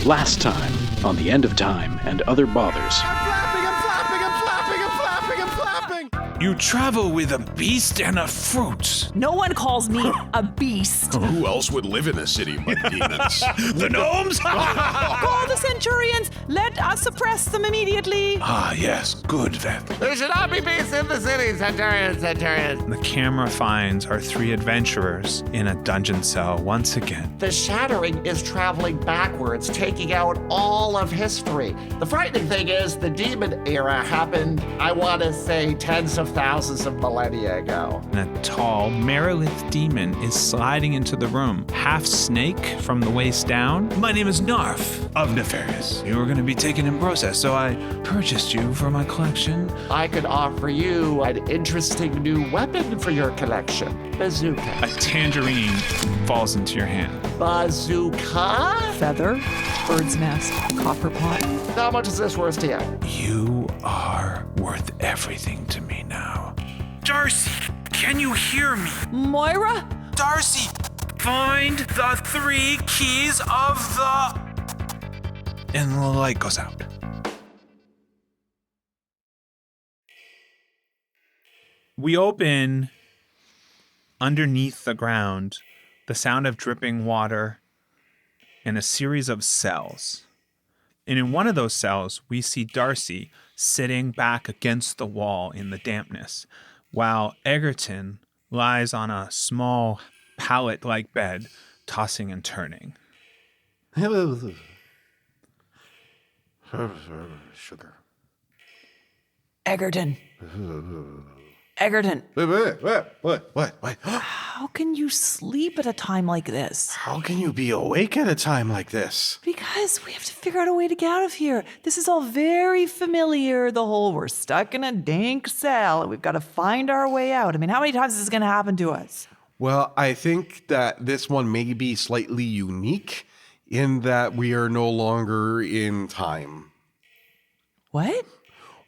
Last time on The End of Time and Other Bothers. You travel with a beast and a fruit. No one calls me a beast. Who else would live in a city but demons? The gnomes? Call the centurions. Let us suppress them immediately. Ah, yes, good then. There should not be beasts in the city, centurions. The camera finds our three adventurers in a dungeon cell once again. The shattering is traveling backwards, taking out all of history. The frightening thing is the demon era happened, I want to say, tens of thousands of millennia ago. And a tall Merilith demon is sliding into the room, half snake from the waist down. My name is Narf of Nefarious. You were going to be taken in process, so I purchased you for my collection. I could offer you an interesting new weapon for your collection. Bazooka. A tangerine falls into your hand. Bazooka? Feather, bird's nest, copper pot. How much is this worth to you? You are worth everything to me now. Darcy, can you hear me? Moira? Darcy, find the 3 keys of the... And the light goes out. We open underneath the ground, the sound of dripping water, and a series of cells. And in one of those cells, we see Darcy sitting back against the wall in the dampness, while Eggerton lies on a small pallet-like bed, tossing and turning. Sugar. Eggerton. Eggerton, What? how can you sleep at a time like this? How can you be awake at a time like this? Because we have to figure out a way to get out of here. This is all very familiar. The whole we're stuck in a dank cell and we've got to find our way out. I mean, how many times is this going to happen to us? Well, I think that this one may be slightly unique in that we are no longer in time. What?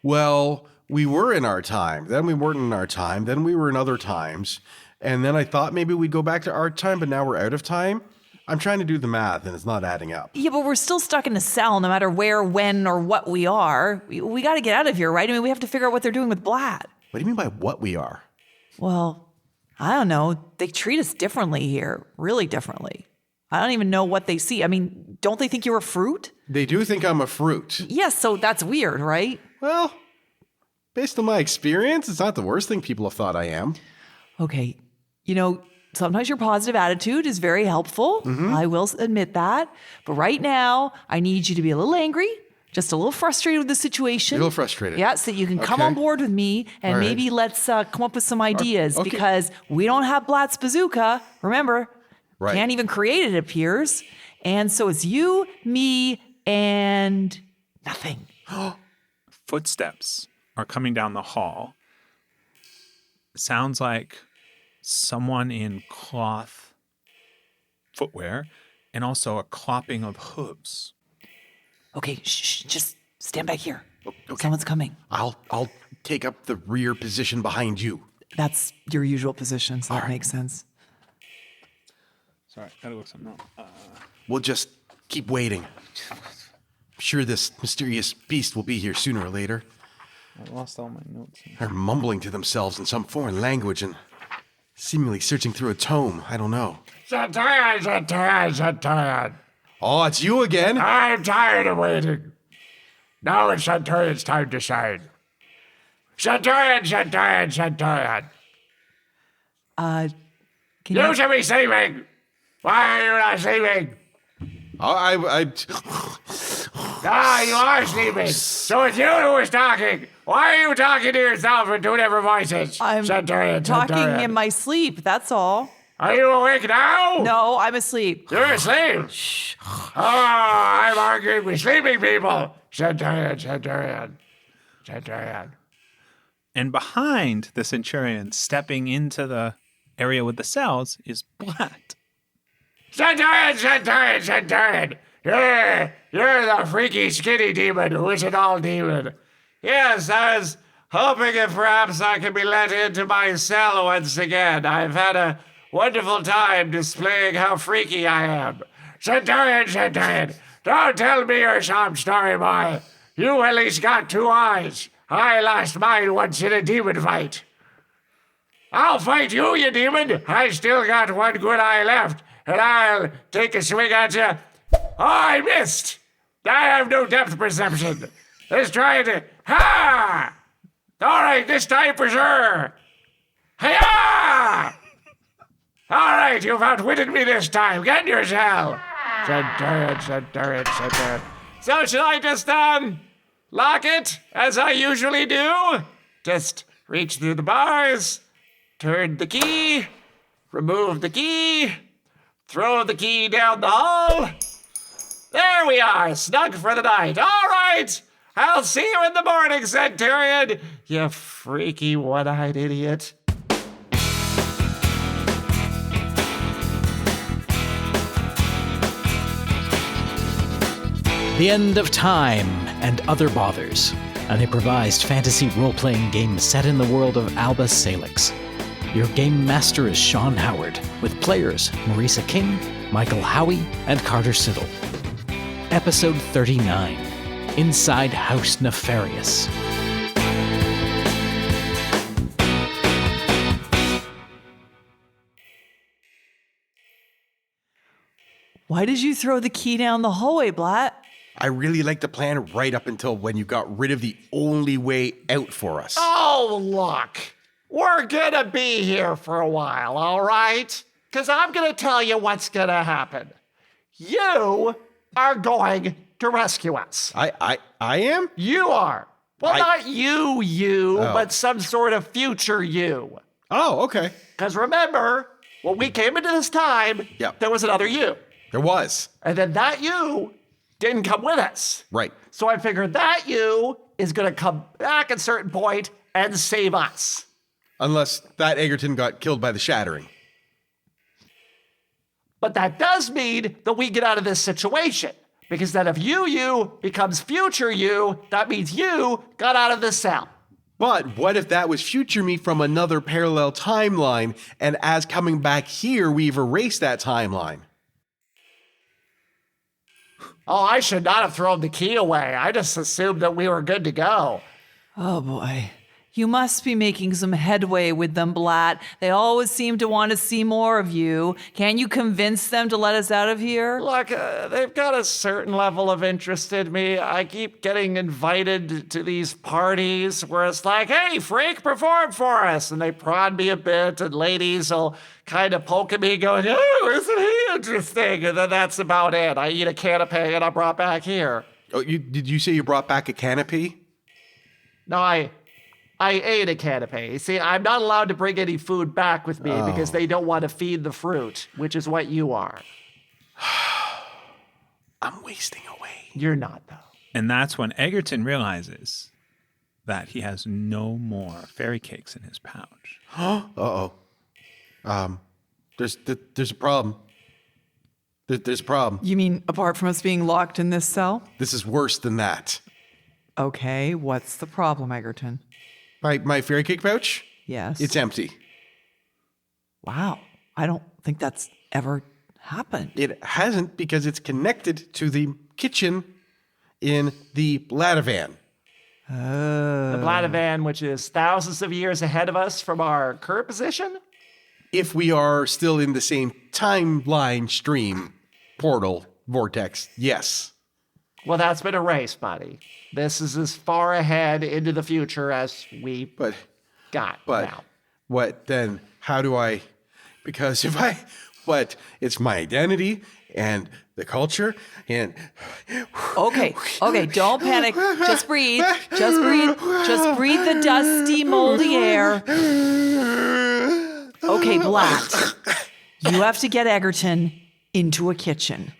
Well, we were in our time, then we weren't in our time, then we were in other times, and then I thought maybe we'd go back to our time, but now we're out of time. I'm trying to do the math, and it's not adding up. Yeah, but we're still stuck in a cell no matter where, when, or what we are. We got to get out of here, right? I mean, we have to figure out what they're doing with Blat. What do you mean by what we are? Well, I don't know. They treat us differently here, really differently. I don't even know what they see. I mean, don't they think you're a fruit? They do think I'm a fruit. Yes, so that's weird, right? Well, based on my experience, it's not the worst thing people have thought I am. Okay, you know, sometimes your positive attitude is very helpful. I will admit that. But right now, I need you to be a little angry, just a little frustrated with the situation. A little frustrated. Yeah, so you can come Okay. on board with me and All right. maybe let's come up with some ideas okay. because we don't have Blat's bazooka. Remember, Right. can't even create it, it appears. And so it's you, me, and nothing. Footsteps are coming down the hall. Sounds like someone in cloth footwear and also a clopping of hooves. Okay, shh, just stand back here. Okay. Someone's coming. I'll take up the rear position behind you. That's your usual position, so that right. makes sense. Sorry, gotta look something up. We'll just keep waiting. I'm sure this mysterious beast will be here sooner or later. I lost all my notes. They're mumbling to themselves in some foreign language and seemingly searching through a tome. I don't know. Centurion. Oh, it's you again? I'm tired of waiting. Now it's Centurion's time to shine. Centurion. Can You you... should be sleeping. Why are you not sleeping? I You are sleeping. So it's you who is talking. Why are you talking to yourself in 2 different voices? I'm Centurion. talking in my sleep, that's all. Are you awake now? No, I'm asleep. You're asleep. Shh. Oh, I'm arguing with sleeping people. Centurion. And behind the centurion, stepping into the area with the cells, is Blat. Centurion. You're the freaky skinny demon who isn't all demon. Yes, I was hoping if perhaps I could be let into my cell once again. I've had a wonderful time displaying how freaky I am. Centurion, Don't tell me your sob story, boy. You at least got 2 eyes. I lost mine once in a demon fight. I'll fight you, you demon. I still got 1 good eye left, and I'll take a swing at you. Oh, I missed. I have no depth perception. Let's try it. Ha! All right, this time for sure. Hi-ya! All right, you've outwitted me this time. Get in your shell. Centaurian. So should I just, lock it, as I usually do? Just reach through the bars, turn the key, remove the key, throw the key down the hall. There we are, snug for the night. All right, I'll see you in the morning, Centaurian. You freaky one-eyed idiot. The End of Time and Other Bothers, an improvised fantasy role-playing game set in the world of Alba Salix. Your game master is Sean Howard, with players Marisa King, Michael Howie, and Carter Siddle. Episode 39, Inside House Nefarious. Why did you throw the key down the hallway, Blat? I really liked the plan right up until when you got rid of the only way out for us. Oh, look. We're gonna be here for a while, all right? Because I'm gonna tell you what's gonna happen. You are going to rescue us. I am? You are. Well, not you, Oh. but some sort of future you. Oh, okay. Because remember, when we came into this time, Yep. there was another you. There was. And then that you didn't come with us. Right. So I figured that you is going to come back at a certain point and save us. Unless that Eggerton got killed by the shattering. But that does mean that we get out of this situation. Because then if you becomes future you, that means you got out of the cell. But what if that was future me from another parallel timeline, and as coming back here, we've erased that timeline? Oh, I should not have thrown the key away. I just assumed that we were good to go. Oh boy. You must be making some headway with them, Blat. They always seem to want to see more of you. Can you convince them to let us out of here? Look, they've got a certain level of interest in me. I keep getting invited to these parties where it's like, hey, freak, perform for us. And they prod me a bit, and ladies will kind of poke at me going, oh, isn't he interesting? And then that's about it. I eat a canapé and I'm brought back here. Oh, did you say you brought back a canopy? No, I ate a canapé. See, I'm not allowed to bring any food back with me because they don't want to feed the fruit, which is what you are. I'm wasting away. You're not, though. And that's when Eggerton realizes that he has no more fairy cakes in his pouch. Uh-oh. There's a problem. There's a problem. You mean apart from us being locked in this cell? This is worse than that. Okay, what's the problem, Eggerton? My fairy cake pouch? Yes. It's empty. Wow. I don't think that's ever happened. It hasn't because it's connected to the kitchen in the Blatavan. The Blatavan, which is thousands of years ahead of us from our current position? If we are still in the same timeline stream, portal, vortex, yes. Well, that's been erased, buddy. This is as far ahead into the future as we got now. What then? How do I? Because it's my identity and the culture and. Okay, don't panic. Just breathe. Just breathe. Just breathe the dusty, moldy air. Okay, Blat. You have to get Eggerton into a kitchen.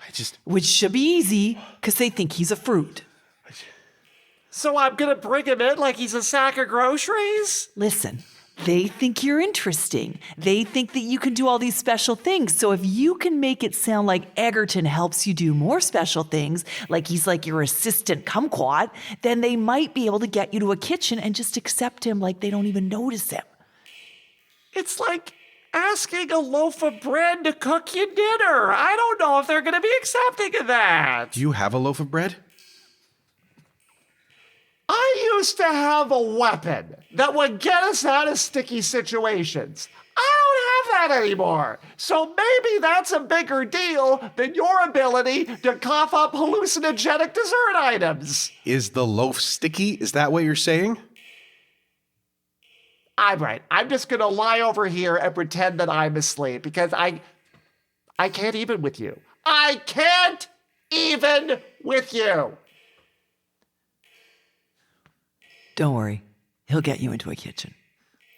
Which should be easy, because they think he's a fruit. So I'm gonna bring him in like he's a sack of groceries? Listen, they think you're interesting. They think that you can do all these special things. So if you can make it sound like Eggerton helps you do more special things, like he's like your assistant kumquat, then they might be able to get you to a kitchen and just accept him like they don't even notice him. It's like asking a loaf of bread to cook you dinner. I don't know if they're going to be accepting of that. Do you have a loaf of bread? I used to have a weapon that would get us out of sticky situations. I don't have that anymore. So maybe that's a bigger deal than your ability to cough up hallucinogenic dessert items. Is the loaf sticky? Is that what you're saying? I'm right. I'm just going to lie over here and pretend that I'm asleep because I can't even with you. I can't even with you. Don't worry. He'll get you into a kitchen.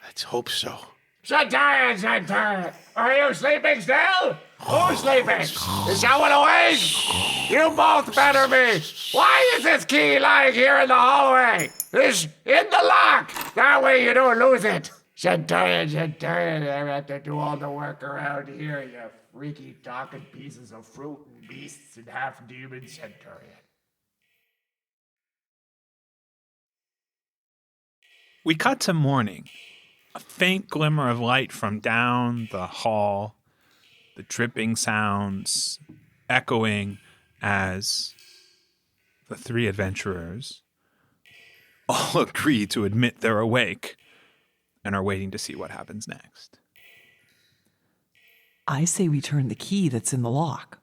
Let's hope so. Sit down. Are you sleeping still? Who's sleeping? Is someone awake? You both better be. Why is this key lying here in the hallway? It's in the lock. That way you don't lose it. Sit down. I have to do all the work around here, you freaky talking pieces of fruit and beasts and half-demon centurion. We cut to morning. A faint glimmer of light from down the hall, the dripping sounds echoing as the three adventurers all agree to admit they're awake and are waiting to see what happens next. I say we turn the key that's in the lock.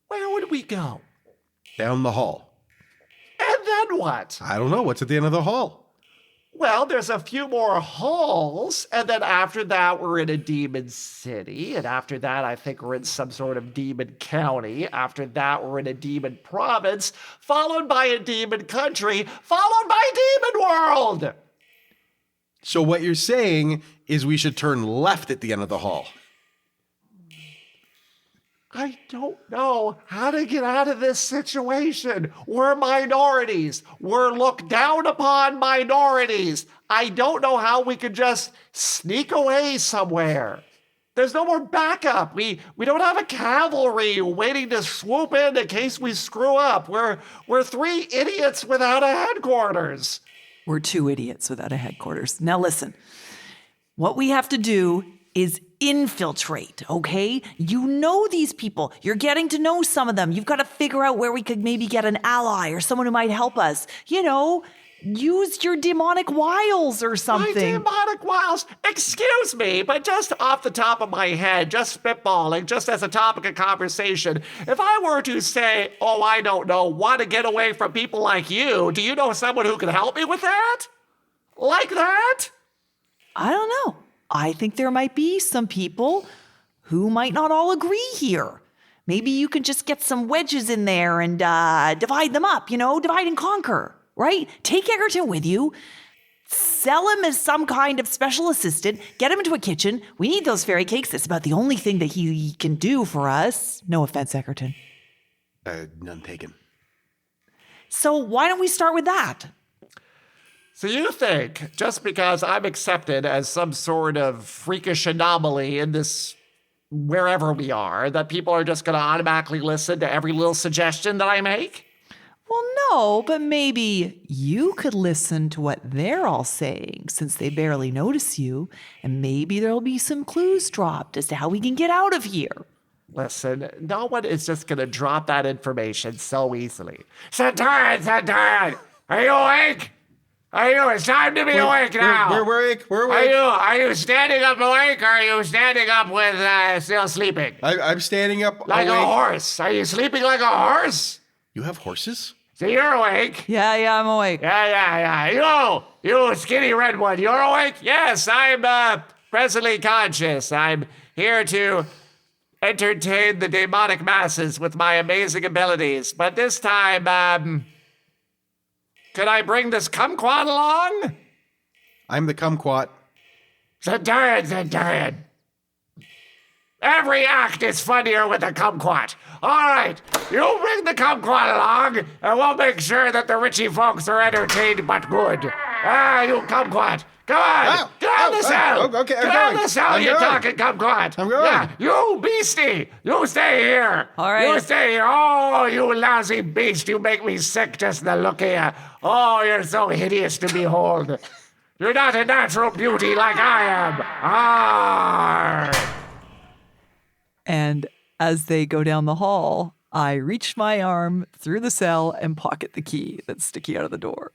Where would we go? Down the hall. And then what? I don't know. What's at the end of the hall? Well, there's a few more halls, and then after that, we're in a demon city, and after that, I think we're in some sort of demon county. After that, we're in a demon province, followed by a demon country, followed by demon world. So what you're saying is we should turn left at the end of the hall. I don't know how to get out of this situation. We're minorities. We're looked down upon minorities. I don't know how we could just sneak away somewhere. There's no more backup. We don't have a cavalry waiting to swoop in case we screw up. We're three idiots without a headquarters. We're two idiots without a headquarters. Now listen, what we have to do is infiltrate, okay? You know these people. You're getting to know some of them. You've got to figure out where we could maybe get an ally or someone who might help us. You know, use your demonic wiles or something. My demonic wiles? Excuse me, but just off the top of my head, just spitballing, just as a topic of conversation, if I were to say, oh, I don't know, want to get away from people like you, do you know someone who can help me with that? Like that? I don't know. I think there might be some people who might not all agree here. Maybe you can just get some wedges in there and divide them up, you know, divide and conquer, right? Take Eggerton with you, sell him as some kind of special assistant, get him into a kitchen. We need those fairy cakes. That's about the only thing that he can do for us. No offense, Eggerton. None taken. So why don't we start with that? So you think, just because I'm accepted as some sort of freakish anomaly in this wherever we are, that people are just going to automatically listen to every little suggestion that I make? Well, no, but maybe you could listen to what they're all saying since they barely notice you, and maybe there'll be some clues dropped as to how we can get out of here. Listen, no one is just going to drop that information so easily. Centurion, are you awake? It's time to be awake now. We're awake. We're awake. Are you standing up awake, or are you standing up with still sleeping? I'm standing up like awake. A horse. Are you sleeping like a horse? You have horses? So you're awake. Yeah, I'm awake. Yeah. You skinny red one, you're awake? Yes, I'm presently conscious. I'm here to entertain the demonic masses with my amazing abilities. But this time, could I bring this kumquat along? I'm the kumquat. Centurion. Every act is funnier with a kumquat. All right, you bring the kumquat along, and we'll make sure that the Richie folks are entertained but good. You kumquat. Come on, get out of the cell. Okay, get out of the cell, you talking kumquat. I'm going. Yeah, you beastie, you stay here. All right. You stay here. Oh, you lousy beast, you make me sick just the look of you. Oh, you're so hideous to behold. You're not a natural beauty like I am. Arr! And as they go down the hall, I reach my arm through the cell and pocket the key that's sticking out of the door.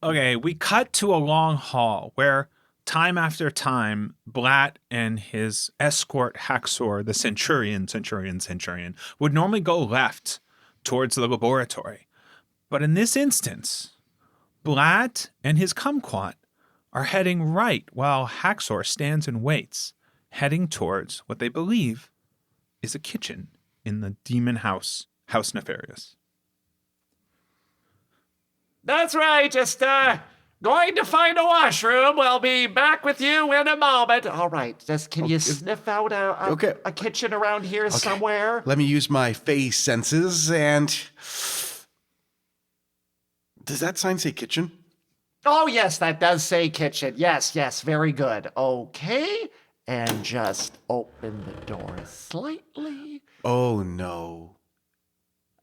Okay, we cut to a long hall where time after time, Blat and his escort Haxor, the centurion, would normally go left towards the laboratory. But in this instance, Blat and his kumquat are heading right while Haxor stands and waits, heading towards what they believe is a kitchen in the demon house, House Nefarious. That's right, just going to find a washroom. We'll be back with you in a moment. All right, just can you sniff out a kitchen around here somewhere? Let me use my face senses and... Does that sign say kitchen? Oh, yes, that does say kitchen. Yes, very good. Okay, and just open the door slightly. Oh, no.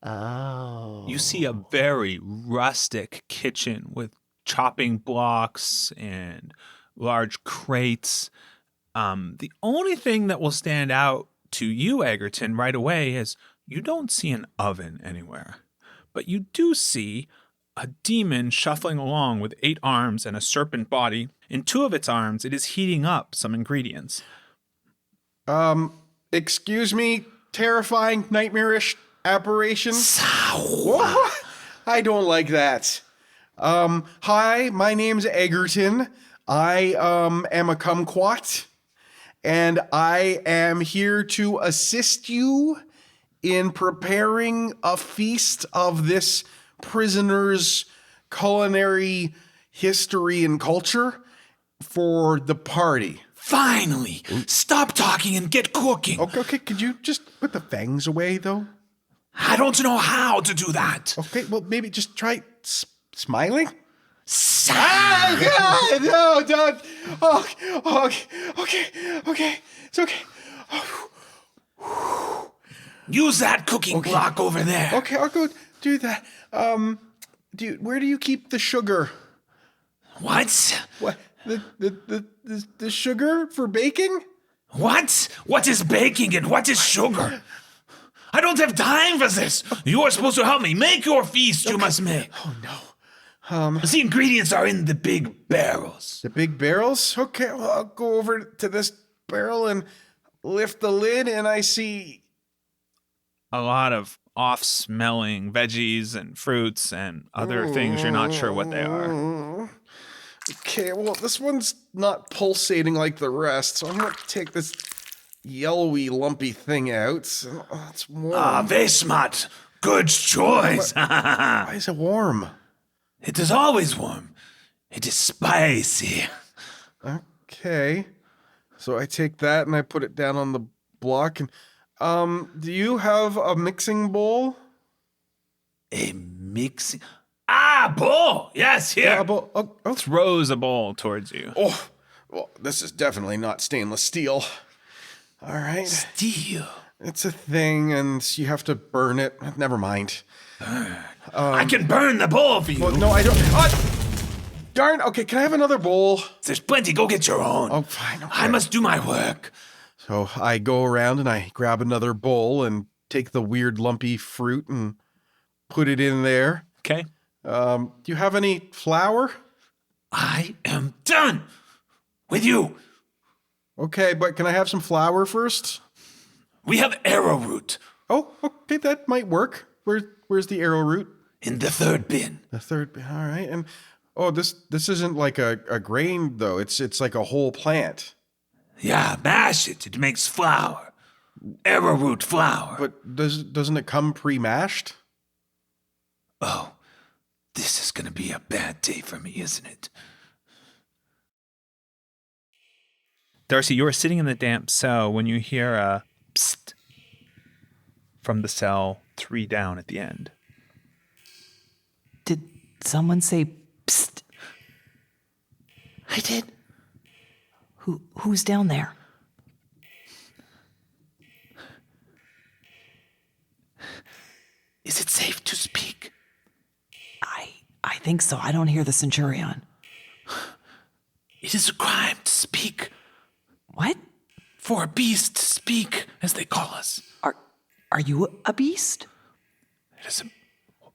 Oh. You see a very rustic kitchen with chopping blocks and large crates. The only thing that will stand out to you, Eggerton, right away is you don't see an oven anywhere. But you do see a demon shuffling along with 8 arms and a serpent body. In 2 of its arms, it is heating up some ingredients. Excuse me, terrifying, nightmarish apparition? What? I don't like that. Hi, my name's Eggerton. I am a kumquat, and I am here to assist you in preparing a feast of this prisoner's culinary history and culture for the party. Finally! Stop talking and get cooking! Okay, could you just put the fangs away, though? I don't know how to do that! Okay, well, maybe just try smiling? Ah, God, no, don't. Okay, it's okay. Use that cooking block over there. Okay, I'll go do that. Where do you keep the sugar? What? What? The sugar for baking? What? What is baking and what is sugar? I don't have time for this. You are supposed to help me. Make your feast you must make. Oh, no. The ingredients are in the big barrels. The big barrels? Okay, well, I'll go over to this barrel and lift the lid, and I see... A lot of off-smelling veggies and fruits and other things you're not sure what they are. Okay, well, this one's not pulsating like the rest, so I'm going to take this yellowy, lumpy thing out. Oh, it's warm. Very smart. Good choice. Why is it warm? It is always warm. It is spicy. Okay. So I take that and I put it down on the block. And do you have a mixing bowl? A mixing... bowl! Yes, here. Yeah, a bowl. Oh. Throws a bowl towards you. Oh, well, this is definitely not stainless steel. All right. Steel. It's a thing, and you have to burn it. Never mind. I can burn the bowl for you. Well, no, I don't. Darn. Okay, can I have another bowl? There's plenty. Go get your own. Oh, fine. Okay. I must do my work. So I go around and I grab another bowl and take the weird lumpy fruit and put it in there. Okay. Do you have any flour? I am done with you. Okay, but can I have some flour first? We have arrowroot Oh, okay, that might work. Where's the arrowroot? in the 3rd bin. The 3rd bin. All right. And this isn't like a grain though. It's like a whole plant. Yeah, mash it. It makes flour. Arrowroot flour. But doesn't it come pre-mashed? Oh, this is going to be a bad day for me, isn't it? Darcy, you are sitting in the damp cell when you hear a psst from the cell 3 down at the end. Did someone say psst? I did. Who's down there? Is it safe to speak? I think so. I don't hear the Centurion. It is a crime to speak. What? For a beast to speak, as they call us. Are you a beast? It is a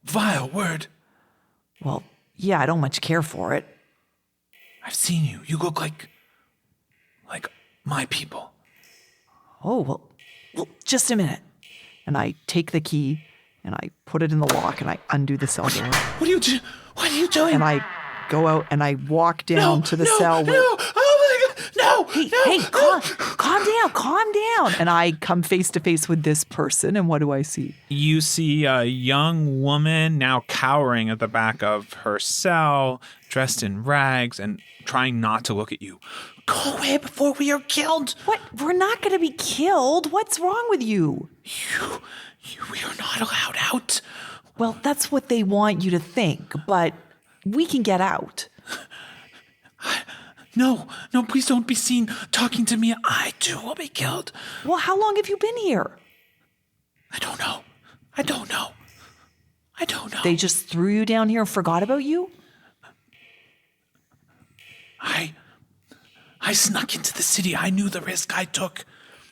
vile word. Well, yeah, I don't much care for it. I've seen you. You look like my people. Oh, well, just a minute. And I take the key and I put it in the lock and I undo the cell door. What are you doing? And I go out and I walk down to the cell. Oh my God! No! Hey, calm down. And I come face to face with this person, and what do I see? You see a young woman now cowering at the back of her cell, dressed in rags and trying not to look at you. Go away before we are killed. What? We're not going to be killed. What's wrong with you? We are not allowed out. Well, that's what they want you to think, but we can get out. No, please don't be seen talking to me. I too will be killed. Well, how long have you been here? I don't know. They just threw you down here and forgot about you? I snuck into the city. I knew the risk I took.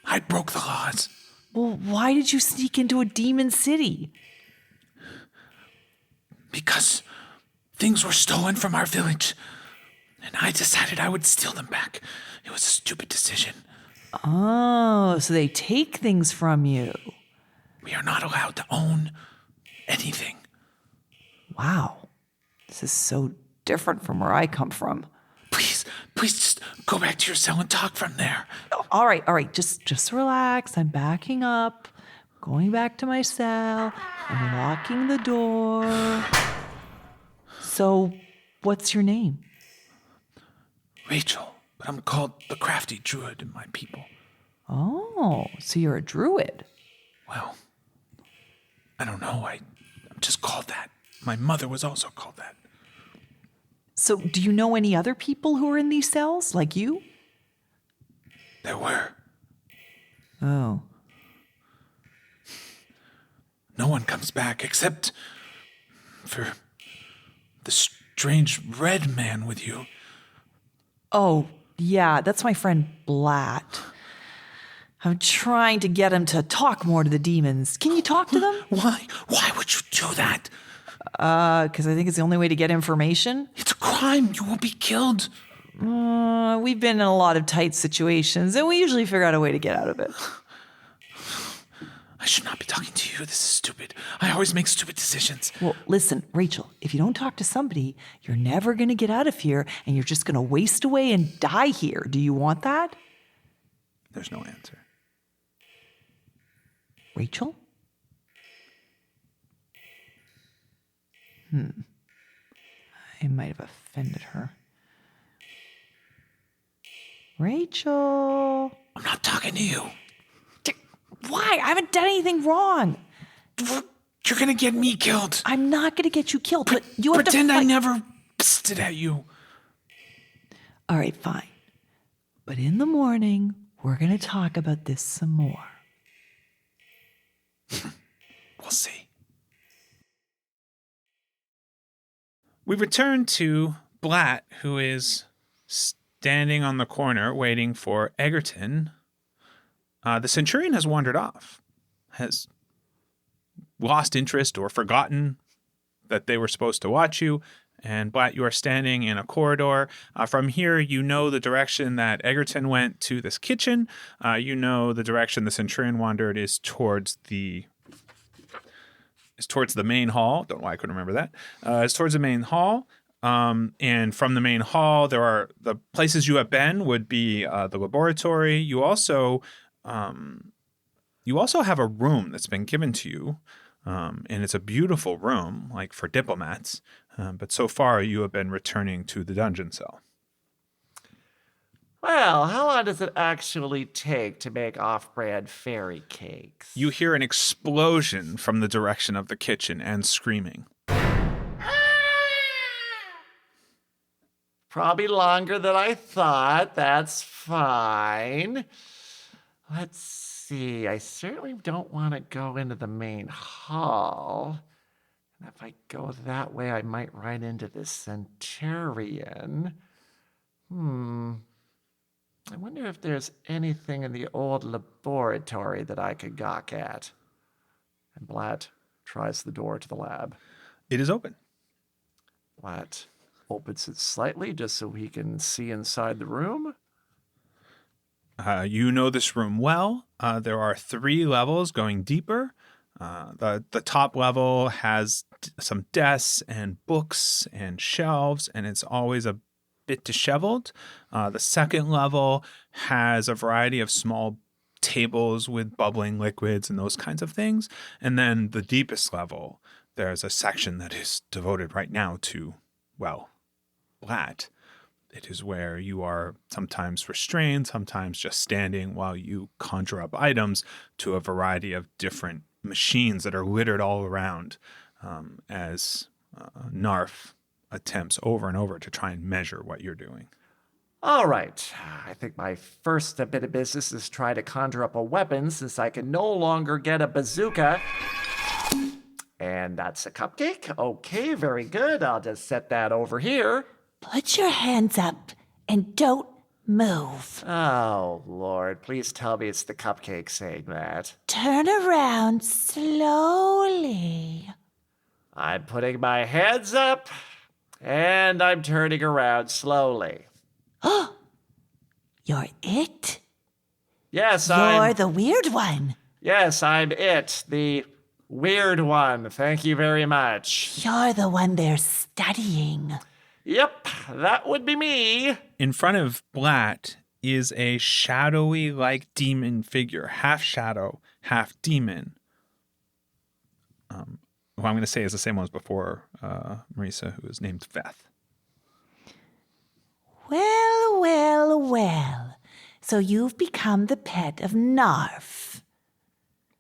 I broke the laws. Well, why did you sneak into a demon city? Because things were stolen from our village. And I decided I would steal them back. It was a stupid decision. Oh, so they take things from you. We are not allowed to own anything. Wow. This is so different from where I come from. Please just go back to your cell and talk from there. All right. Just relax. I'm backing up, going back to my cell, and locking the door. So, what's your name? Rachel, but I'm called the crafty druid in my people. Oh, so you're a druid. Well, I don't know. I'm just called that. My mother was also called that. So, do you know any other people who are in these cells, like you? There were. Oh. No one comes back except for the strange red man with you. Oh, yeah, that's my friend Blat. I'm trying to get him to talk more to the demons. Can you talk to them? Why? Why would you do that? Because I think it's the only way to get information. It's a crime. You will be killed. We've been in a lot of tight situations, and we usually figure out a way to get out of it. I should not be talking to you. This is stupid. I always make stupid decisions. Well, listen, Rachel, if you don't talk to somebody, you're never going to get out of here, and you're just going to waste away and die here. Do you want that? There's no answer. Rachel? I might have offended her. Rachel? I'm not talking to you. Why? I haven't done anything wrong. You're gonna get me killed. I'm not going to get you killed, but you have to Pretend I fight. never pissed at you. All right, fine. But in the morning, we're going to talk about this some more. We'll see. We return to Blat, who is standing on the corner waiting for Eggerton. The Centurion has wandered off, has lost interest or forgotten that they were supposed to watch you. And Blat, you are standing in a corridor. From here, you know the direction that Eggerton went to this kitchen. You know the direction the Centurion wandered is towards the main hall. Don't know why I couldn't remember that. It's towards the main hall. And from the main hall, there are the places you have been would be the laboratory. You also have a room that's been given to you. And it's a beautiful room, like for diplomats. But so far, you have been returning to the dungeon cell. Well, how long does it actually take to make off-brand fairy cakes? You hear an explosion from the direction of the kitchen and screaming. Probably longer than I thought. That's fine. Let's see. I certainly don't want to go into the main hall. If I go that way, I might run into this Centurion. I wonder if there's anything in the old laboratory that I could gawk at. And Blat tries the door to the lab. It is open. Blat opens it slightly just so he can see inside the room. You know this room well. There are 3 levels going deeper. The top level has some desks and books and shelves, and it's always a bit disheveled. The second level has a variety of small tables with bubbling liquids and those kinds of things. And then the deepest level, there's a section that is devoted right now to, well, Blat. It is where you are sometimes restrained, sometimes just standing while you conjure up items to a variety of different machines that are littered all around as Narf attempts over and over to try and measure what you're doing. All right. I think my first bit of business is try to conjure up a weapon since I can no longer get a bazooka. And that's a cupcake. Okay, very good. I'll just set that over here. Put your hands up and don't move. Oh, Lord, please tell me it's the cupcake saying that. Turn around slowly. I'm putting my hands up, and I'm turning around slowly. You're it? Yes, You're the weird one. Yes, I'm it, the weird one. Thank you very much. You're the one they're studying. Yep, that would be me. In front of Blat is a shadowy like demon figure, half shadow, half demon. Who I'm going to say is the same one as before, Marisa, who is named Veth. Well, well, well. So you've become the pet of Narf.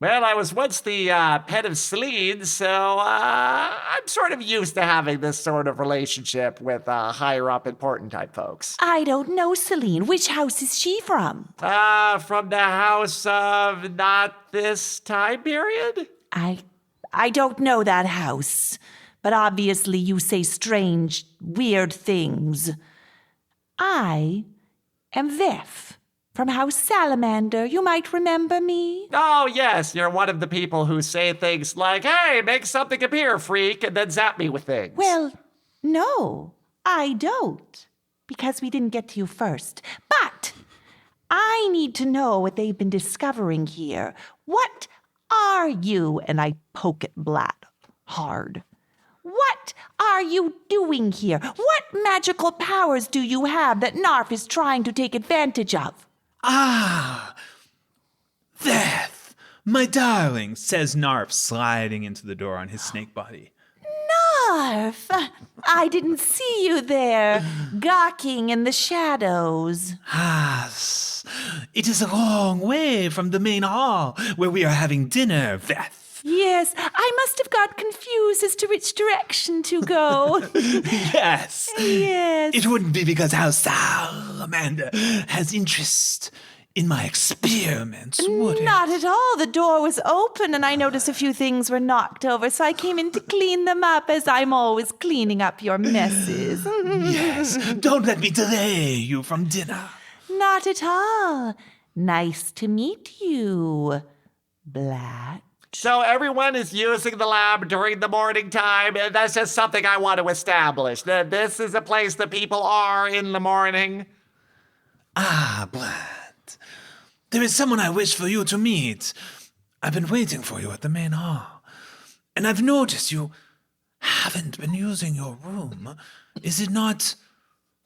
Well, I was once the pet of Celine, so I'm sort of used to having this sort of relationship with higher up important type folks. I don't know, Celine. Which house is she from? From the house of not this time period? I don't know that house. But obviously you say strange, weird things. I am Veth. From House Salamander, you might remember me. Oh, yes, you're one of the people who say things like, hey, make something appear, freak, and then zap me with things. Well, no, I don't. Because we didn't get to you first. But I need to know what they've been discovering here. What are you? And I poke at Blat hard. What are you doing here? What magical powers do you have that Narf is trying to take advantage of? Ah, Veth, my darling, says Narf, sliding into the door on his snake body. Narf, I didn't see you there, gawking in the shadows. Ah, it is a long way from the main hall where we are having dinner, Veth. Yes, I must have got confused as to which direction to go. Yes. Yes. It wouldn't be because House Salamander has interest in my experiments, would it? Not at all. The door was open and I noticed a few things were knocked over, so I came in to clean them up as I'm always cleaning up your messes. Yes. Don't let me delay you from dinner. Not at all. Nice to meet you, Blat. So everyone is using the lab during the morning time. That's just something I want to establish. That this is a place that people are in the morning. Ah, Blat. There is someone I wish for you to meet. I've been waiting for you at the main hall. And I've noticed you haven't been using your room. Is it not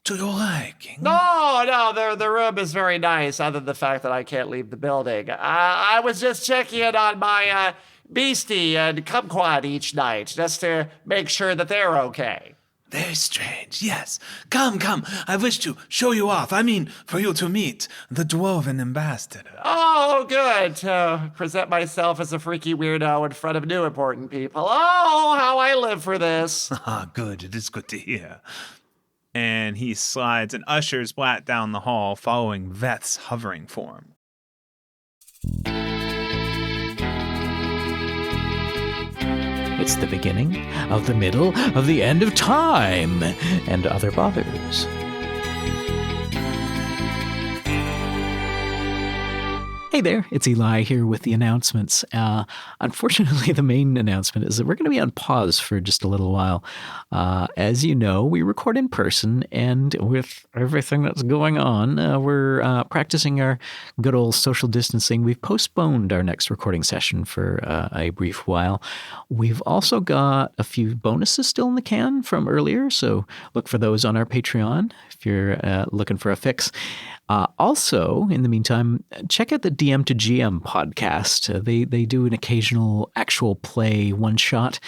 to your liking? No, the room is very nice, other than the fact that I can't leave the building. I was just checking in on my beastie and kumquat each night, just to make sure that they're okay. Very strange, yes. Come, I wish to show you off. I mean, for you to meet the Dwarven ambassador. Oh, good, to present myself as a freaky weirdo in front of new important people. Oh, how I live for this. Ah, good, it is good to hear. And he slides and ushers Blat down the hall, following Veth's hovering form. It's the beginning of the middle of the end of time and other bothers. Hey there, it's Eli here with the announcements. Unfortunately, the main announcement is that we're going to be on pause for just a little while. As you know, we record in person, and with everything that's going on, we're practicing our good old social distancing. We've postponed our next recording session for a brief while. We've also got a few bonuses still in the can from earlier, so look for those on our Patreon if you're looking for a fix. Also, in the meantime, check out the DM to GM podcast. They do an occasional actual play one-shot,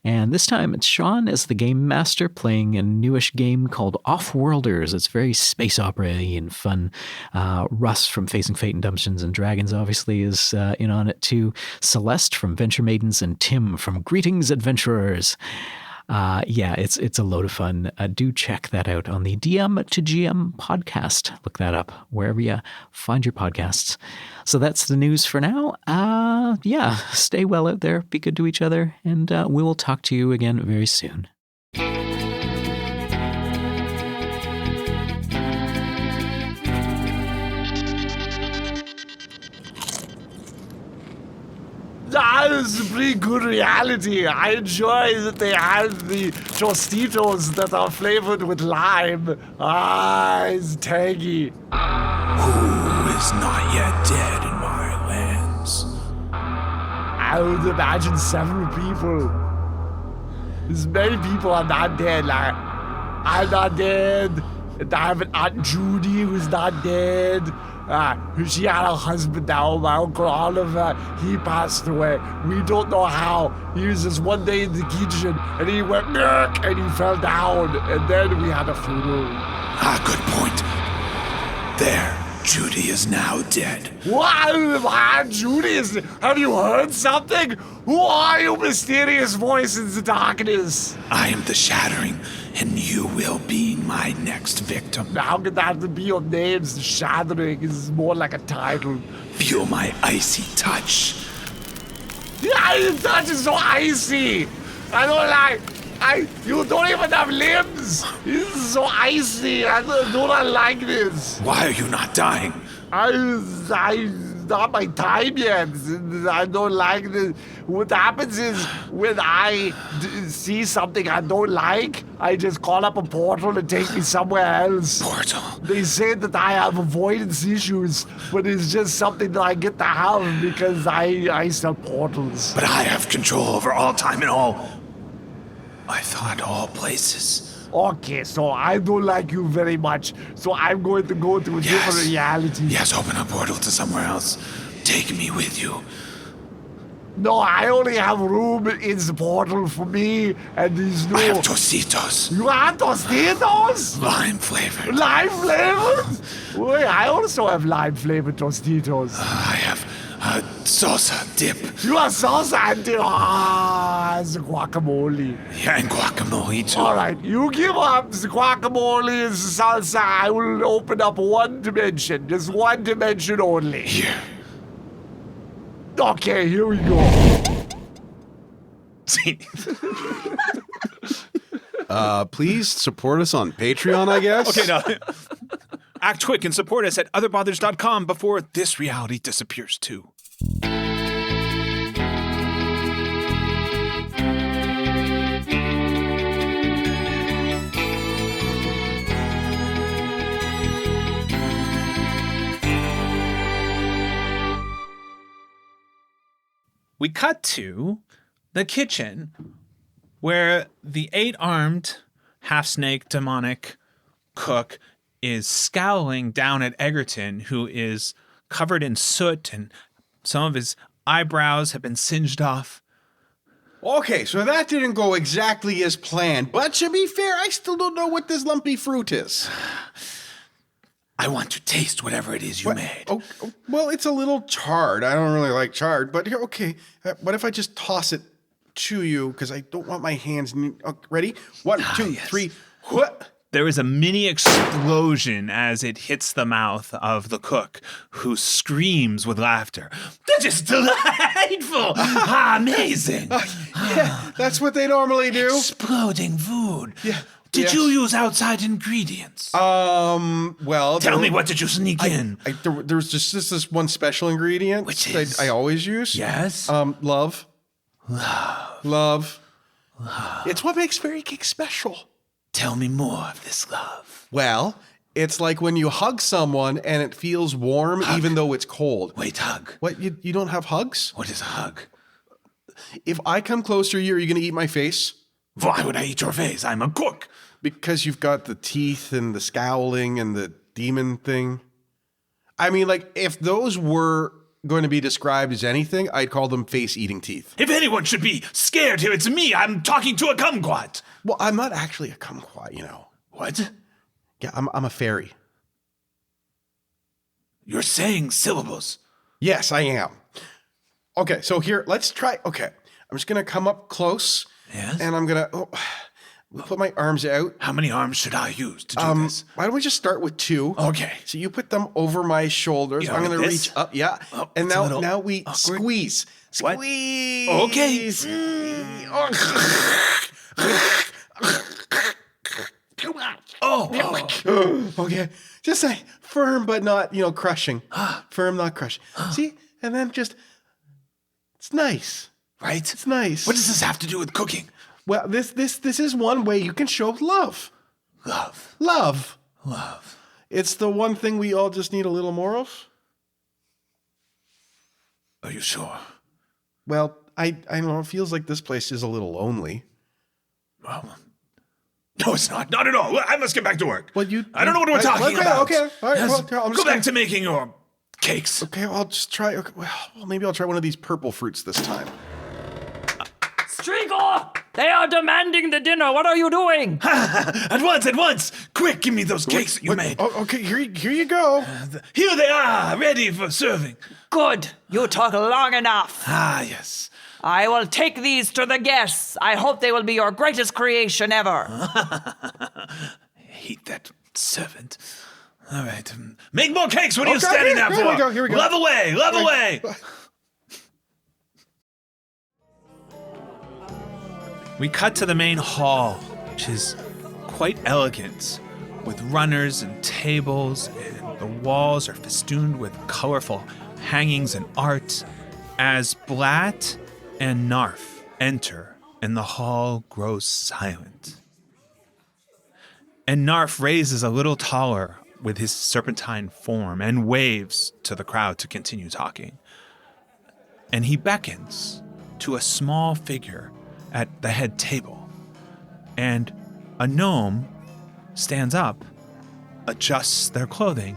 and this time it's Sean as the game master playing a newish game called Off-Worlders. It's very space opera-y and fun. Russ from Facing Fate and Dungeons and Dragons obviously is in on it too. Celeste from Venture Maidens and Tim from Greetings Adventurers. Yeah, it's a load of fun. Do check that out on the DM to GM podcast. Look that up wherever you find your podcasts. So that's the news for now. Yeah, stay well out there. Be good to each other. And we will talk to you again very soon. That is a pretty good reality. I enjoy that they have the Tostitos that are flavored with lime. It's tangy. Who is not yet dead in my lands? I would imagine several people. As many people are not dead. Like, I'm not dead. And I have an Aunt Judy who's not dead. She had a husband now, my Uncle Oliver. He passed away. We don't know how. He was just one day in the kitchen and he went Gurk, and he fell down. And then we had a funeral. Good point. There, Judy is now dead. What? My Aunt Judy is. Have you heard something? Who are you, mysterious voice in the darkness? I am the Shattering, and you will be my next victim. How could that be your name? The Shattering is more like a title. Feel my icy touch. Yeah, your touch is so icy. I don't like. You don't even have limbs. This is so icy. I do not like this. Why are you not dying? Not my time yet. I don't like this. What happens is when I see something I don't like, I just call up a portal and take me somewhere else. Portal? They say that I have avoidance issues, but it's just something that I get to have because I sell portals. But I have control over all time and all. I thought all places. Okay, so I don't like you very much, so I'm going to go to a different reality. Yes, open a portal to somewhere else. Take me with you. No, I only have room in the portal for me and these new... I have Tostitos. You have Tostitos? Lime flavored. Lime flavored? Wait, I also have lime flavored Tostitos. I have salsa dip. You have salsa and dip. It's guacamole. Yeah, and guacamole too. All right, you give up the guacamole and the salsa. I will open up one dimension. Just one dimension only. Here. Okay, here we go. Please support us on Patreon, I guess. Okay, now act quick and support us at otherbothers.com before this reality disappears too. We cut to the kitchen where the 8-armed, half-snake, demonic cook is scowling down at Eggerton, who is covered in soot and some of his eyebrows have been singed off. Okay, so that didn't go exactly as planned, but to be fair, I still don't know what this lumpy fruit is. I want to taste whatever it is you made. Oh, well, it's a little charred. I don't really like charred, but here, okay. What if I just toss it to you? Because I don't want my hands. Ready? 1, 2, 3. What? There is a mini explosion as it hits the mouth of the cook, who screams with laughter. That is delightful! Amazing! Yeah, that's what they normally do. Exploding food. Yeah. Did you use outside ingredients? Well, Tell me, what did you sneak in? There was just this one special ingredient Which that is? I always use. Yes? Love. Love. It's what makes fairy cake special. Tell me more of this love. Well, it's like when you hug someone and it feels warm even though it's cold. Wait, hug. What, you don't have hugs? What is a hug? If I come closer to you, are you going to eat my face? Why would I eat your face? I'm a cook. Because you've got the teeth and the scowling and the demon thing. I mean, like, if those were going to be described as anything, I'd call them face-eating teeth. If anyone should be scared here, it's me. I'm talking to a kumquat. Well, I'm not actually a kumquat, you know. What? Yeah, I'm a fairy. You're saying syllables. Yes, I am. Okay, so here, let's try. Okay, I'm just going to come up close. Yes? And I'm going to put my arms out. How many arms should I use to do this? Why don't we just start with 2? Okay. So you put them over my shoulders. Yeah, I'm going to like this? reach up. Yeah. Oh, and it's a little now we awkward. squeeze. What? Squeeze. Okay. Oh. Okay. Just say firm, but not, crushing. Firm, not crushing. See? And then just, it's nice. Right? It's nice. What does this have to do with cooking? Well, this is one way you can show love. Love. Love. Love. It's the one thing we all just need a little more of. Are you sure? Well, I know it feels like this place is a little lonely. Well, no, it's not. Not at all. I must get back to work. Well, I don't know what we're talking about. Okay, all right. Yes, Well, I'm go just back to making your cakes. Okay, I'll just try. Okay, well, maybe I'll try one of these purple fruits this time. Strigo! They are demanding the dinner. What are you doing? At once! Quick, give me those cakes that you made. Oh, okay, here you go. Here they are, ready for serving. Good. You talk long enough. Ah, yes. I will take these to the guests. I hope they will be your greatest creation ever. I hate that servant. All right. Make more cakes. What are you standing there for? Here we go. Love away. We cut to the main hall, which is quite elegant, with runners and tables, and the walls are festooned with colorful hangings and art. As Blat and Narf enter, and the hall grows silent. And Narf raises a little taller with his serpentine form and waves to the crowd to continue talking. And he beckons to a small figure at the head table. And a gnome stands up, adjusts their clothing,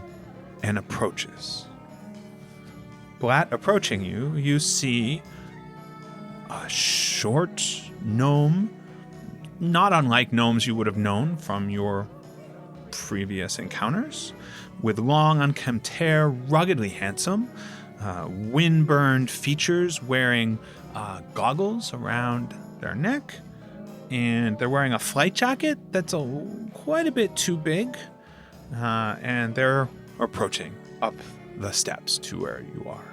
and approaches. Blat approaching you, you see a short gnome, not unlike gnomes you would have known from your previous encounters, with long, unkempt hair, ruggedly handsome, wind-burned features, wearing goggles around their neck, and they're wearing a flight jacket that's quite a bit too big, and they're approaching up the steps to where you are.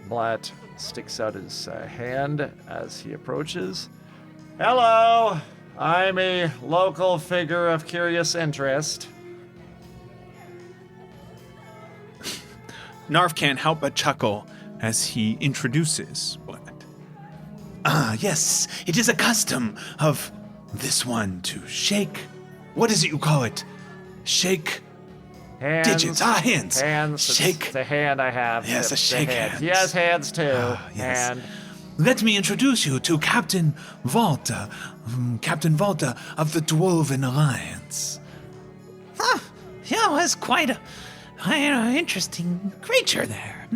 Blat sticks out his hand as he approaches. Hello, I'm a local figure of curious interest. Narf can't help but chuckle as he introduces Blat. Ah, yes, it is a custom of this one to shake. What is it you call it? Shake Hands. digits. Hands. Hands. Shake. It's the hand I have. Yes, The a shake hand. hands. He has hands too. Yes. Hand. Let me introduce you to Captain Volta of the Dwarven Alliance. Yeah, was quite a interesting creature there.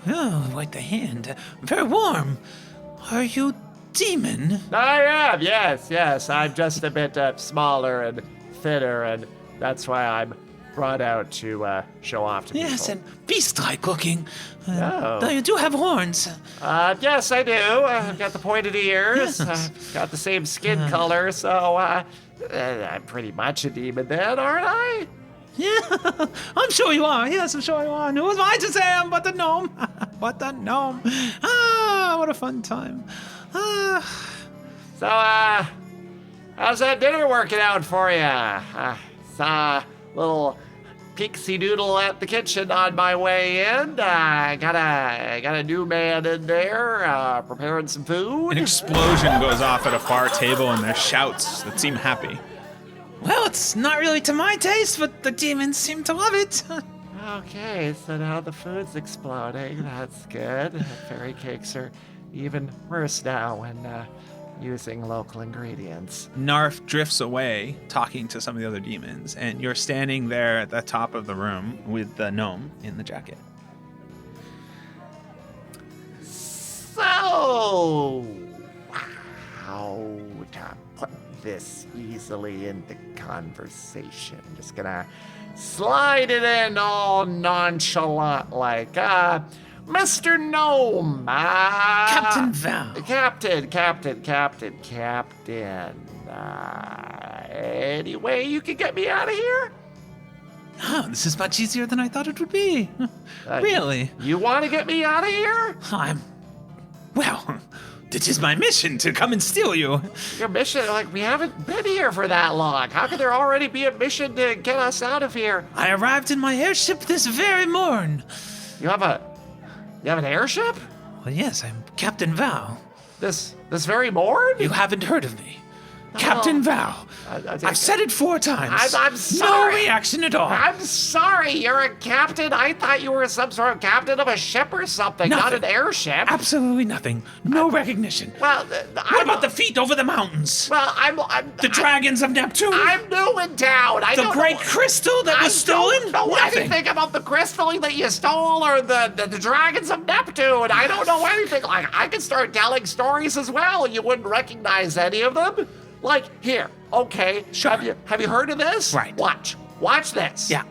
Oh, like the hand. Very warm. Are you demon? I am. Yes. I'm just a bit smaller and thinner, and that's why I'm brought out to show off to people. Yes, and beast-like looking. Oh. Though you do have horns. Yes, I do. I've got the pointed ears. Yes. Got the same skin color, so I'm pretty much a demon then, aren't I? Yeah, I'm sure you are. Yes, I'm sure you are. And who was I to say I'm but a gnome? But a gnome. Ah, what a fun time. Ah. So, how's that dinner working out for you? Saw a little pixie doodle at the kitchen on my way in. Got a new man in there, preparing some food. An explosion goes off at a far table and there's shouts that seem happy. Well, it's not really to my taste, but the demons seem to love it. Okay, so now the food's exploding. That's good. Fairy cakes are even worse now when using local ingredients. Narf drifts away, talking to some of the other demons, and you're standing there at the top of the room with the gnome in the jacket. So, how to put this easily into conversation? Just gonna slide it in all nonchalant like, Mr. Gnome, Captain Val. Captain. Any way you can get me out of here? Oh, this is much easier than I thought it would be. Really? You want to get me out of here? Well, this is my mission, to come and steal you. Your mission? Like, we haven't been here for that long. How could there already be a mission to get us out of here? I arrived in my airship this very morn. You have an airship? Well, yes, I'm Captain Val. This very morning? You haven't heard of me. Captain Val. I've said it 4 times. I'm sorry. No reaction at all. I'm sorry. You're a captain. I thought you were some sort of captain of a ship or something, not an airship. Absolutely nothing. No recognition. Well, what about the feet over the mountains? Well, the dragons of Neptune? I'm new in town. The great crystal that was stolen? I don't know anything about the crystal that you stole or the dragons of Neptune. I don't know anything. Like, I could start telling stories as well. You wouldn't recognize any of them. Like, here, okay. Sure. Have you heard of this? Right. Watch this. Yeah.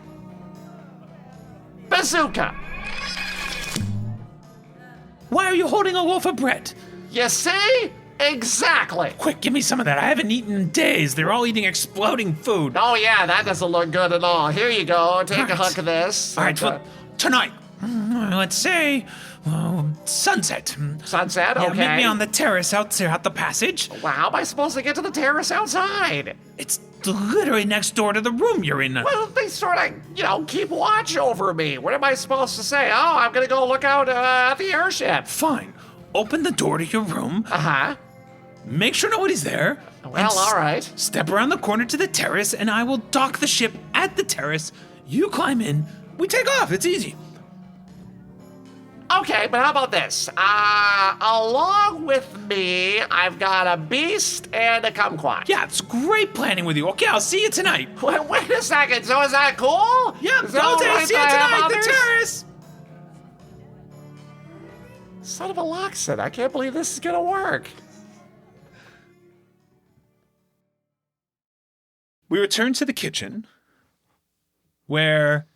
Bazooka. Why are you holding a loaf of bread? You see? Exactly. Quick, give me some of that. I haven't eaten in days. They're all eating exploding food. Oh, yeah, that doesn't look good at all. Here you go. Take Right. a hunk of this. All right, well, tonight, let's say sunset. Sunset, Yeah, okay. meet me on the terrace out there at the passage. Well, how am I supposed to get to the terrace outside? It's literally next door to the room you're in. Well, they sort of, keep watch over me. What am I supposed to say? Oh, I'm going to go look out at the airship. Fine. Open the door to your room. Uh-huh. Make sure nobody's there. Well, all right. Step around the corner to the terrace, and I will dock the ship at the terrace. You climb in. We take off. It's easy. Okay, but how about this? Along with me, I've got a beast and a kumquat. Yeah, it's great planning with you. Okay, I'll see you tonight. Wait a second. So is that cool? Yeah, Is it all right see you to have tonight at the others? terrace. Son of a loxen. I can't believe this is going to work. We return to the kitchen, where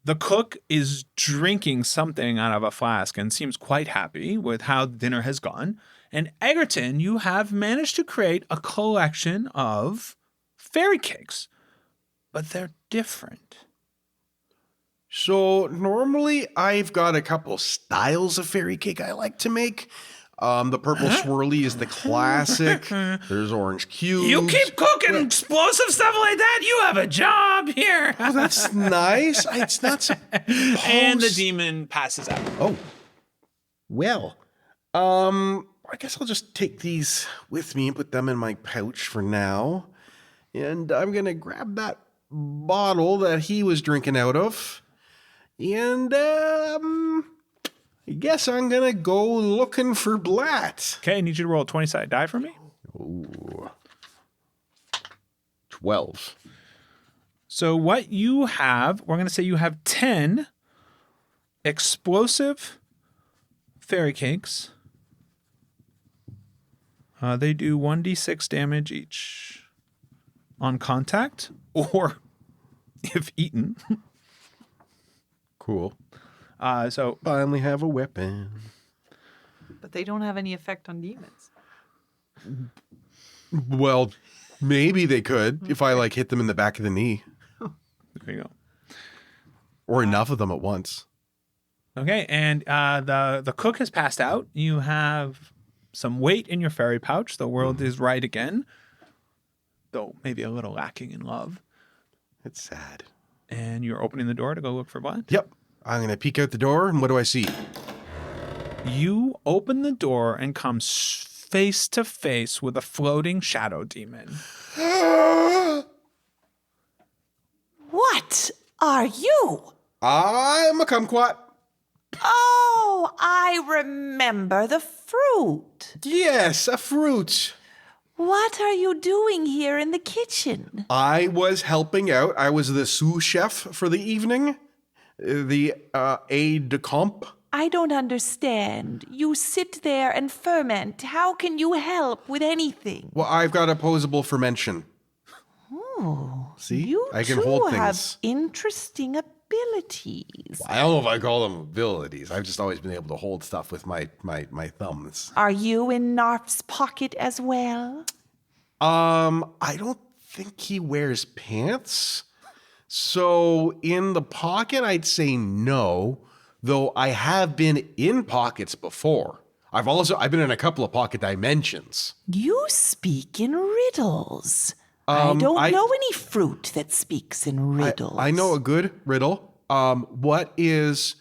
the cook is drinking something out of a flask and seems quite happy with how dinner has gone. And Eggerton, you have managed to create a collection of fairy cakes, but they're different. So normally I've got a couple styles of fairy cake I like to make. The purple swirly is the classic. There's orange cubes. You keep cooking explosive stuff like that, you have a job here. Oh, that's nice. It's not supposed... And the demon passes out. Oh. Well, I guess I'll just take these with me and put them in my pouch for now. And I'm going to grab that bottle that he was drinking out of. And, I guess I'm going to go looking for Blat. Okay, I need you to roll a 20-sided die for me. Ooh. 12. So what you have, we're going to say you have 10 explosive fairy cakes. They do 1d6 damage each on contact or if eaten. Cool. So Finally have a weapon. But they don't have any effect on demons. Well, Maybe they could if I like hit them in the back of the knee. There you go. Or enough of them at once. Okay, and the cook has passed out. You have some weight in your fairy pouch. The world is right again, though maybe a little lacking in love. It's sad. And you're opening the door to go look for Blat? Yep. I'm going to peek out the door, and what do I see? You open the door and come face to face with a floating shadow demon. What are you? I'm a kumquat. Oh, I remember the fruit. Yes, a fruit. What are you doing here in the kitchen? I was helping out. I was the sous chef for the evening, the aide de camp. I don't understand. You sit there and ferment. How can you help with anything? Well, I've got opposable fermentation. Oh, See? you I can two hold have things. interesting abilities. I don't know if I call them abilities. I've just always been able to hold stuff with my thumbs. Are you in Narf's pocket as well? I don't think he wears pants. So in the pocket, I'd say no, though I have been in pockets before. I've been in a couple of pocket dimensions. You speak in riddles. I don't know any fruit that speaks in riddles. I know a good riddle. What is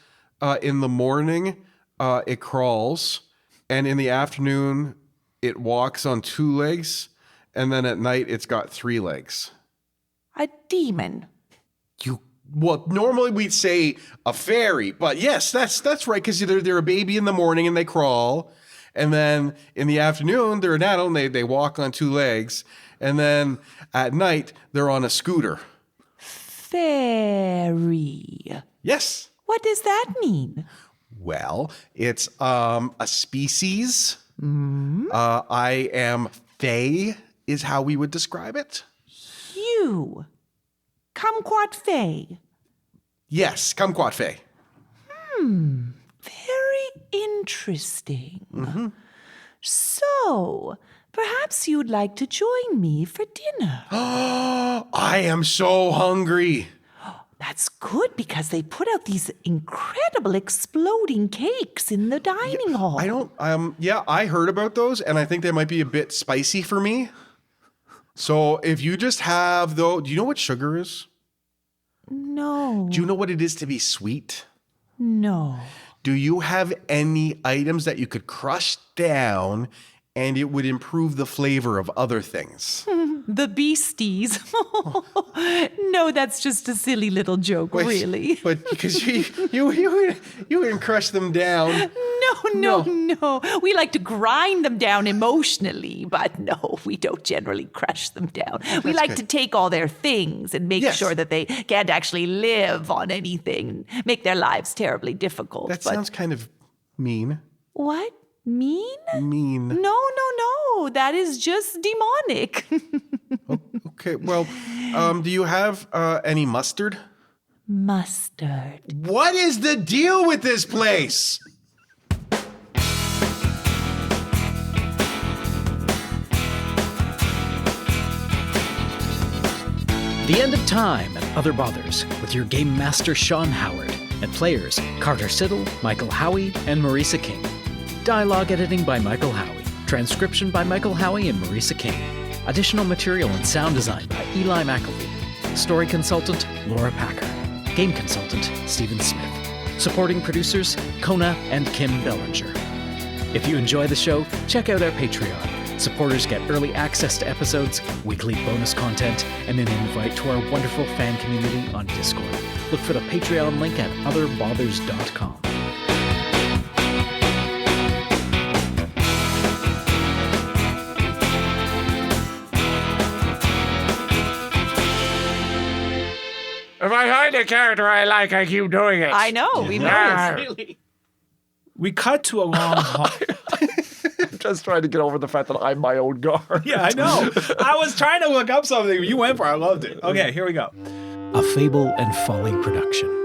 in the morning, it crawls, and in the afternoon, it walks on 2 legs, and then at night, it's got 3 legs. A demon. Well, normally we'd say a fairy, but yes, that's right, because they're a baby in the morning and they crawl, and then in the afternoon, they're an adult and they walk on 2 legs, and then at night, they're on a scooter. Fairy. Yes. What does that mean? Well, it's a species. I am fae, is how we would describe it. You. Kumquat Fae. Yes, kumquat fae. Very interesting. So, perhaps you'd like to join me for dinner. I am so hungry. That's good because they put out these incredible exploding cakes in the dining hall. I heard about those, and I think they might be a bit spicy for me. So if you just have do you know what sugar is? No. Do you know what it is to be sweet? No. Do you have any items that you could crush down and it would improve the flavor of other things? The beasties. No, that's just a silly little joke, really. But because you can crush them down. No. We like to grind them down emotionally, but no, we don't generally crush them down. We like to take all their things and make sure that they can't actually live on anything, make their lives terribly difficult. That sounds kind of mean. What? Mean? Mean. No. That is just demonic. Okay, well, do you have any mustard? Mustard. What is the deal with this place? The End of Time and Other Bothers with your game master Sean Howard and players Carter Siddle, Michael Howie, and Marisa King. Dialogue editing by Michael Howie. Transcription by Michael Howie and Marisa King. Additional material and sound design by Eli McElvey. Story consultant Laura Packer. Game consultant Stephen Smith. Supporting producers Kona and Kim Bellinger. If you enjoy the show, check out our Patreon. Supporters get early access to episodes, weekly bonus content, and an invite to our wonderful fan community on Discord. Look for the Patreon link at otherbothers.com. If I find a character I like, I keep doing it. I know, we know this. Really. We cut to a long hall. I'm just trying to get over the fact that I'm my own guard. Yeah, I know. I was trying to look up something. You went for it. I loved it. Okay, here we go. A Fable and Folly production.